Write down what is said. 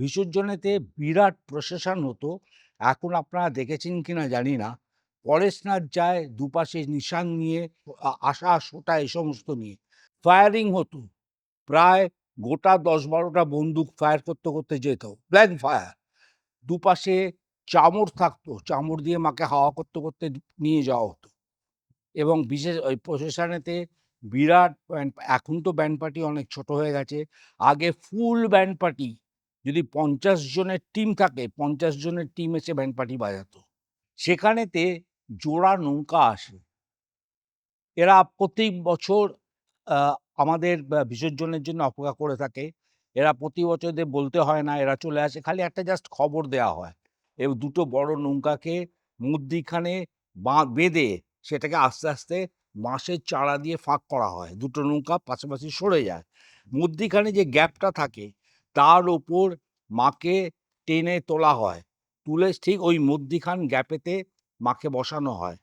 বিসর্জনেতে বিরাট procession হতো। এখন আপনারা দেখেছেন কিনা জানি না। পরেশনাথ যায় দুপাশে নিশান নিয়ে, আশা, সোঁটা এই সমস্ত নিয়ে। ফায়ারিং হতো। প্রায় গোটা ১০-১২ টা বন্দুক ফায়ার করতে, করতে যেত। Blank fire. দুপাশে চামর থাকতো। চামর দিয়ে মাকে হাওয়া করতে, করতে নিয়ে যাওয়া হতো। এবং বিশেষ ওই প্রসেশনেতে বিরাট এখন তো ব্যান্ড পার্টি অনেক ছোট হয়ে গেছে। আগে ফুল ব্যান্ড পার্টি, যদি ৫০ জনের টিম থাকে, ৫০ জনের টিম এসে ব্যান্ড পার্টি বাজাতো। সেখানেতে জোড়া নৌকা আসে। এরা প্রতি বছর আ আমাদের বিসর্জনের জন্য অপেক্ষা করে থাকে। এরা প্রতি বছর এদের বলতে হয় না, এরা চলে আসে। খালি একটা জাস্ট খবর দেয়া হয়। এবং দুটো বড় নৌকাকে মধ্যিখানে বেঁধে সেটাকে আস্তে, আস্তে বাঁশের চারা দিয়ে ফাঁক করা হয়। দুটো নৌকা পাশাপাশি সরে যায়। মধ্যিখানে যে গ্যাপটা থাকে তার ওপর মাকে টেনে তোলা হয়। তুলে ঠিক ওই মধ্যিখান গ্যাপেতে মাকে বসানো হয়।